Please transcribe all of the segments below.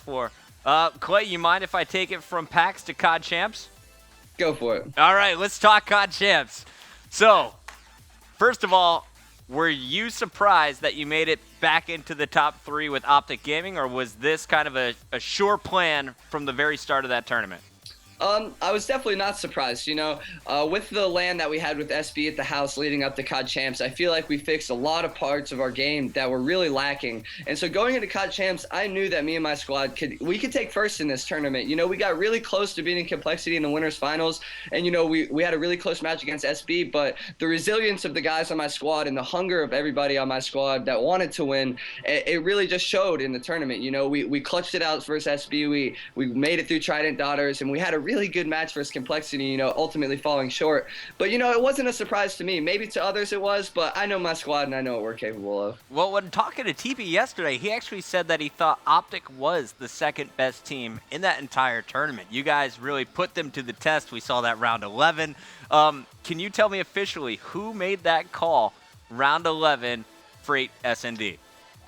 for. Clay, you mind if I take it from PAX to COD Champs? Go for it. All right, let's talk COD Champs. So, first of all, were you surprised that you made it back into the top 3 with Optic Gaming, or was this kind of a sure plan from the very start of that tournament? I was definitely not surprised. With the LAN that we had with SB at the house leading up to COD Champs, I feel like we fixed a lot of parts of our game that were really lacking. And so going into COD Champs, I knew that me and my squad we could take first in this tournament. We got really close to beating Complexity in the winners finals, and we had a really close match against SB. But the resilience of the guys on my squad and the hunger of everybody on my squad that wanted to win, it really just showed in the tournament. We clutched it out versus SB. We made it through Trident Daughters, and we had a really good match versus Complexity, ultimately falling short. But, it wasn't a surprise to me. Maybe to others it was, but I know my squad and I know what we're capable of. Well, when talking to TP yesterday, he actually said that he thought Optic was the second best team in that entire tournament. You guys really put them to the test. We saw that round 11. Can you tell me officially who made that call, round 11, Freight S&D?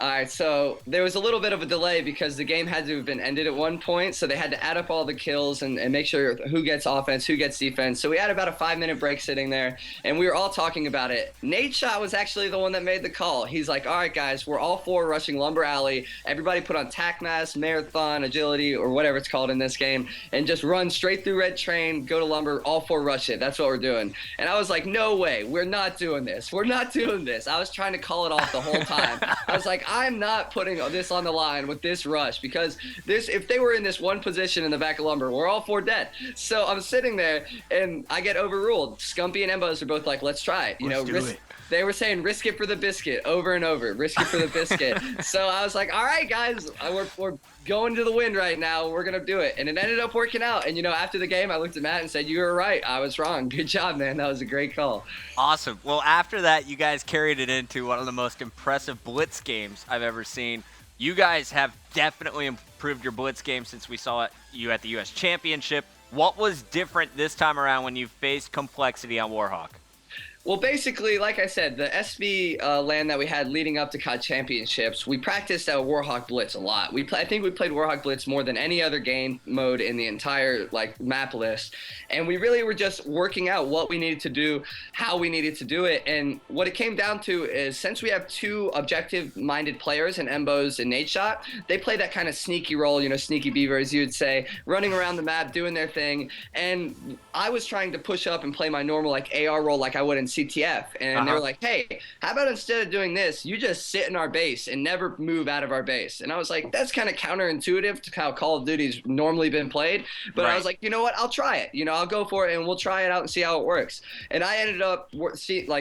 All right, so there was a little bit of a delay because the game had to have been ended at one point, so they had to add up all the kills and make sure who gets offense, who gets defense. So we had about a 5-minute break sitting there, and we were all talking about it. Nate Shot was actually the one that made the call. He's like, all right, guys, we're all 4 rushing Lumber Alley. Everybody put on tac mask, marathon, agility, or whatever it's called in this game, and just run straight through Red Train, go to Lumber, all 4 rush it. That's what we're doing. And I was like, no way, we're not doing this. We're not doing this. I was trying to call it off the whole time. I was like, I'm not putting this on the line with this rush, because if they were in this one position in the back of Lumber, we're all 4 dead. So I'm sitting there and I get overruled. Scumpy and Embos are both like, let's try it. Let's do it. They were saying risk it for the biscuit over and over, risk it for the biscuit. So I was like, all right, guys, we're going to the wind right now. We're going to do it. And it ended up working out. And, after the game, I looked at Matt and said, you were right. I was wrong. Good job, man. That was a great call. Awesome. Well, after that, you guys carried it into one of the most impressive Blitz games I've ever seen. You guys have definitely improved your Blitz game since we saw you at the U.S. Championship. What was different this time around when you faced Complexity on Warhawk? Well, basically, like I said, the SB LAN that we had leading up to COD Championships, we practiced at Warhawk Blitz a lot. I think we played Warhawk Blitz more than any other game mode in the entire map list, and we really were just working out what we needed to do, how we needed to do it. And what it came down to is, since we have 2 objective-minded players in Embos and Nate Shot, they play that kind of sneaky role, sneaky beavers, you would say, running around the map, doing their thing. And I was trying to push up and play my normal AR role like I would in CTF, and they were like, hey, how about instead of doing this, you just sit in our base and never move out of our base? And I was like, that's kind of counterintuitive to how Call of Duty's normally been played, but right. I was like, you know what, I'll try it. I'll go for it, and we'll try it out and see how it works. And I ended up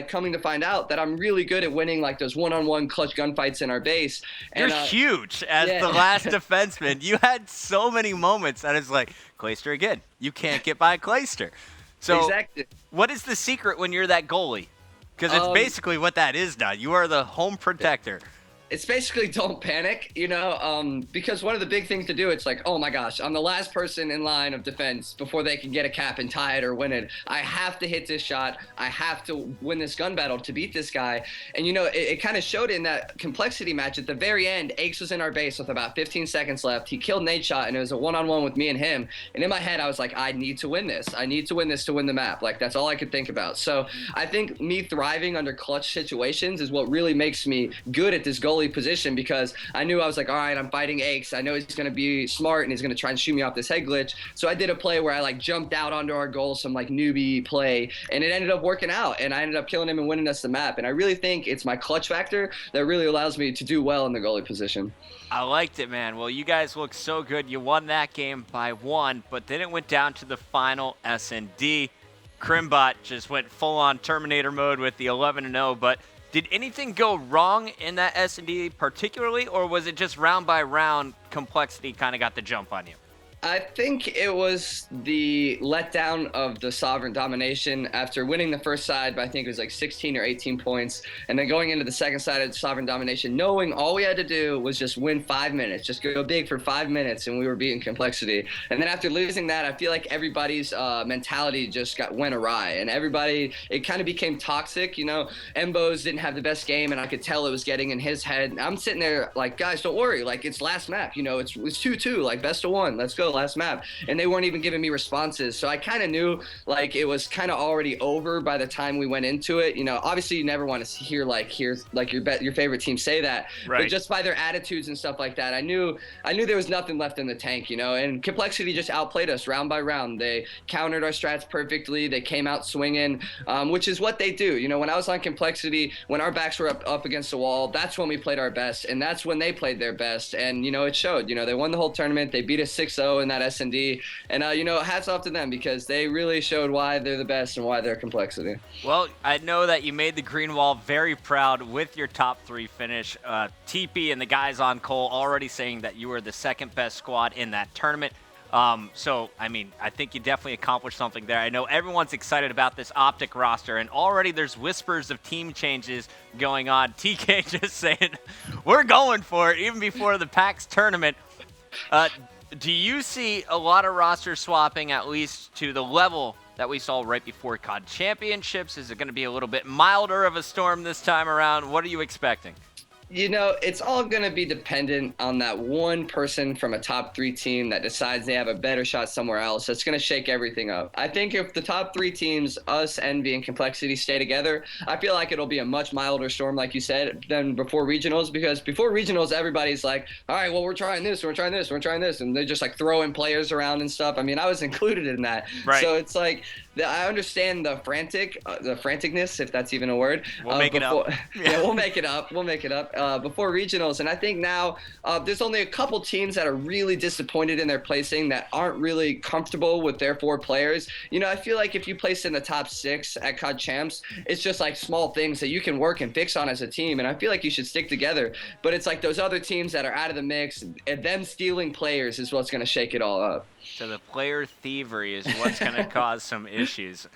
coming to find out that I'm really good at winning those one-on-one clutch gunfights in our base. And, you're huge as the last defenseman. You had so many moments that it's like, Clayster again. You can't get by Clayster. So exactly. What is the secret when you're that goalie? Because it's basically what that is now. You are the home protector. It's basically don't panic, because one of the big things to do, it's like, oh my gosh, I'm the last person in line of defense before they can get a cap and tie it or win it. I have to hit this shot. I have to win this gun battle to beat this guy. And, it kind of showed in that Complexity match at the very end. Aches was in our base with about 15 seconds left. He killed Nate Shot, and it was a one-on-one with me and him. And in my head, I was like, I need to win this. I need to win this to win the map. That's all I could think about. So I think me thriving under clutch situations is what really makes me good at this goalie position, because I knew I was like, all right, I'm fighting Aches. I know he's going to be smart and he's going to try and shoot me off this head glitch. So I did a play where I jumped out onto our goal, some newbie play, and it ended up working out, and I ended up killing him and winning us the map. And I really think it's my clutch factor that really allows me to do well in the goalie position. I liked it, man. Well, you guys look so good. You won that game by 1, but then it went down to the final S&D. Crimbot just went full-on Terminator mode with the 11-0, but did anything go wrong in that S&D particularly, or was it just round by round Complexity kind of got the jump on you? I think it was the letdown of the Sovereign domination after winning the first side by I think it was like 16 or 18 points, and then going into the second side of Sovereign domination, knowing all we had to do was just win 5 minutes, just go big for 5 minutes, and we were beating Complexity. And then after losing that, I feel like everybody's mentality just went awry, and everybody it kind of became toxic. Embos didn't have the best game, and I could tell it was getting in his head. I'm sitting there like, guys, don't worry, like it's last map, it's 2-2, like best of one, let's go. Last map, and they weren't even giving me responses, so I kind of knew like it was kind of already over by the time we went into it. Obviously you never want to hear your favorite team say that, right. But just by their attitudes and stuff like that, I knew there was nothing left in the tank. And Complexity just outplayed us round by round. They countered our strats perfectly. They came out swinging, which is what they do. When I was on Complexity, when our backs were up against the wall, that's when we played our best, and that's when they played their best, and it showed. They won the whole tournament. They beat us 6-0 in that S&D, and hats off to them because they really showed why they're the best and why they're Complexity. Well, I know that you made the Green Wall very proud with your top 3 finish. TP and the guys on Cole already saying that you were the second best squad in that tournament. So, I mean, I think you definitely accomplished something there. I know everyone's excited about this Optic roster, and already there's whispers of team changes going on. TK just saying, we're going for it, even before the PAX tournament. Do you see a lot of roster swapping, at least to the level that we saw right before CoD Championships? Is it going to be a little bit milder of a storm this time around? What are you expecting? It's all going to be dependent on that one person from a top 3 team that decides they have a better shot somewhere else. That's going to shake everything up. I think if the top 3 teams, us, Envy, and Complexity, stay together, I feel like it'll be a much milder storm, like you said, than before regionals, because before regionals, everybody's like, all right, well, we're trying this, we're trying this, we're trying this, and they're just like throwing players around and stuff. I mean, I was included in that. Right. So it's like, I understand the franticness, if that's even a word. We'll make it up. Yeah, we'll make it up. Before regionals, and I think now there's only a couple teams that are really disappointed in their placing, that aren't really comfortable with their 4 players. I feel like if you place in the top 6 at CoD Champs, it's just like small things that you can work and fix on as a team, and I feel like you should stick together. But it's like those other teams that are out of the mix, and them stealing players is what's going to shake it all up. So the player thievery is what's going to cause some issues.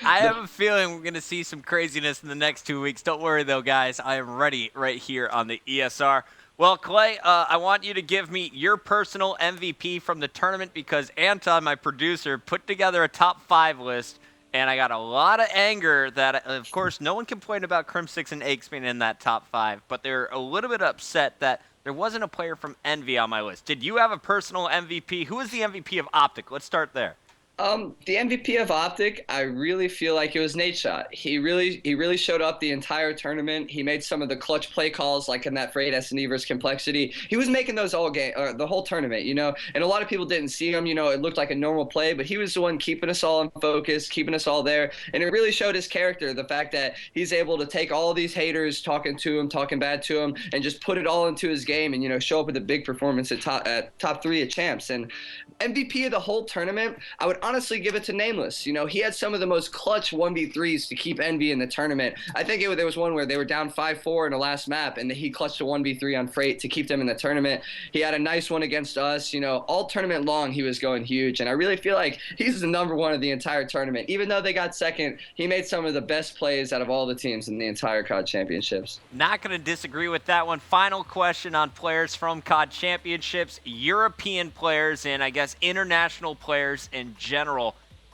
I have a feeling we're going to see some craziness in the next 2 weeks. Don't worry, though, guys. I am ready right here on the ESR. Well, Clay, I want you to give me your personal MVP from the tournament, because Anton, my producer, put together a top 5 list, and I got a lot of anger that, of course, no one complained about Crim6 and Aches being in that top 5, but they're a little bit upset that there wasn't a player from Envy on my list. Did you have a personal MVP? Who is the MVP of Optic? Let's start there. The MVP of Optic, I really feel like it was Nadeshot. He really showed up the entire tournament. He made some of the clutch play calls, like in that Freight S&E versus Complexity. He was making those all game, the whole tournament, and a lot of people didn't see him. It looked like a normal play, but he was the one keeping us all in focus, keeping us all there, and it really showed his character, the fact that he's able to take all of these haters talking to him, talking bad to him, and just put it all into his game, and show up with a big performance at top 3 at Champs. And MVP of the whole tournament, I would honestly give it to Nameless. He had some of the most clutch 1v3s to keep Envy in the tournament. I think there was one where they were down 5-4 in the last map, and he clutched a 1v3 on Freight to keep them in the tournament. He had a nice one against us. All tournament long he was going huge, and I really feel like he's the number 1 of the entire tournament. Even though they got second, he made some of the best plays out of all the teams in the entire CoD Championships. Not going to disagree with that one. Final question on players from CoD Championships, European players, and I guess international players in general.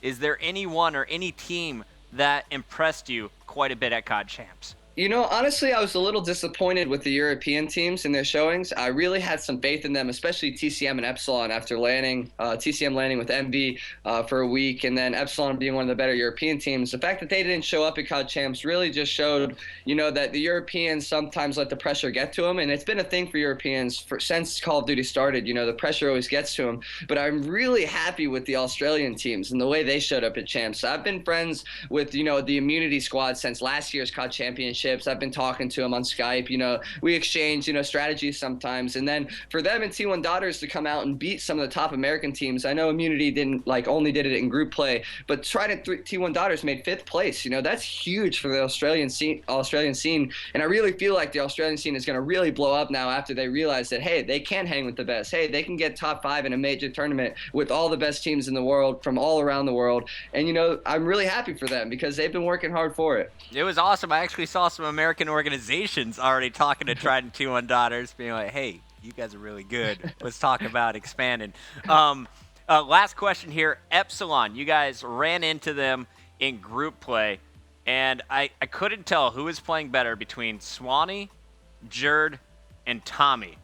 Is there anyone or any team that impressed you quite a bit at CoD Champs? Honestly, I was a little disappointed with the European teams and their showings. I really had some faith in them, especially TCM and Epsilon after landing, TCM landing with MB for a week, and then Epsilon being one of the better European teams. The fact that they didn't show up at CoD Champs really just showed, that the Europeans sometimes let the pressure get to them, and it's been a thing for Europeans since Call of Duty started. The pressure always gets to them. But I'm really happy with the Australian teams and the way they showed up at Champs. I've been friends with, the Immunity Squad since last year's CoD Championship. championships. I've been talking to him on Skype. We exchange, strategies sometimes. And then for them and T1 Daughters to come out and beat some of the top American teams, I know Immunity didn't only did it in group play, but Trident T1 Daughters made 5th place. That's huge for the Australian scene. And I really feel like the Australian scene is going to really blow up now after they realize that, hey, they can hang with the best. Hey, they can get top 5 in a major tournament with all the best teams in the world from all around the world. And, I'm really happy for them because they've been working hard for it. It was awesome. I actually saw some American organizations already talking to Trident T1 Daughters, being like, hey, you guys are really good. Let's talk about expanding. Last question here. Epsilon, you guys ran into them in group play, and I couldn't tell who was playing better between Swanee, Jerd, and Tommy.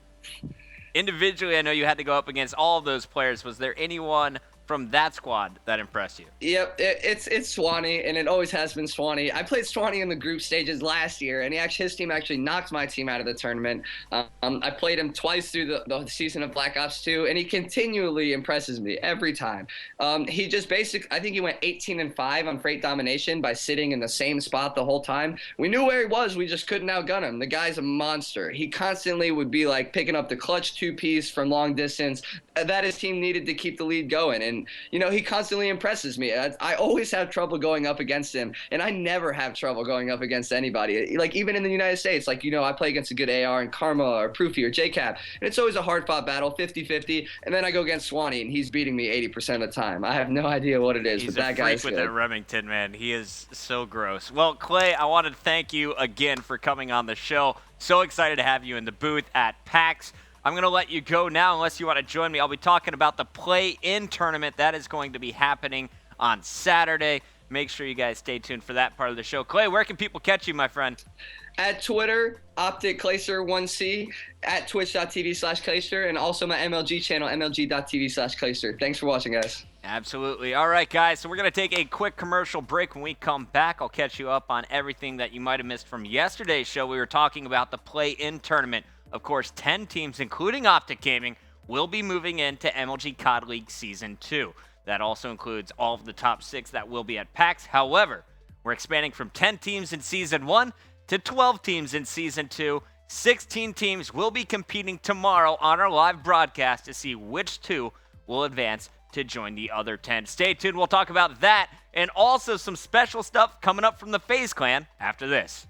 Individually, I know you had to go up against all of those players. Was there anyone from that squad that impressed you? Yep, it's Swanee, and it always has been Swanee. I played Swanee in the group stages last year, and his team actually knocked my team out of the tournament. I played him twice through the season of Black Ops 2, and he continually impresses me every time. He just I think he went 18-5 on Freight Domination by sitting in the same spot the whole time. We knew where he was, we just couldn't outgun him. The guy's a monster. He constantly would be picking up the clutch 2-piece from long distance that his team needed to keep the lead going. And he constantly impresses me. I always have trouble going up against him, and I never have trouble going up against anybody. Even in the United States, I play against a good AR and Karma or Proofy or JCap, and it's always a hard-fought battle, 50-50, and then I go against Swanee, and he's beating me 80% of the time. I have no idea what it is, but that guy's good. He's a freak with that Remington, man. He is so gross. Well, Clay, I wanted to thank you again for coming on the show. So excited to have you in the booth at PAX. I'm going to let you go now unless you want to join me. I'll be talking about the play-in tournament. That is going to be happening on Saturday. Make sure you guys stay tuned for that part of the show. Clay, where can people catch you, my friend? At Twitter, Optic Clayster 1C, at twitch.tv/Clayster, and also my MLG channel, mlg.tv/Clayster. Thanks for watching, guys. Absolutely. All right, guys, so we're going to take a quick commercial break. When we come back, I'll catch you up on everything that you might have missed from yesterday's show. We were talking about the play-in tournament. Of course, 10 teams, including Optic Gaming, will be moving into MLG CoD League Season 2. That also includes all of the top 6 that will be at PAX. However, we're expanding from 10 teams in Season 1 to 12 teams in Season 2. 16 teams will be competing tomorrow on our live broadcast to see which 2 will advance to join the other 10. Stay tuned. We'll talk about that and also some special stuff coming up from the FaZe Clan after this.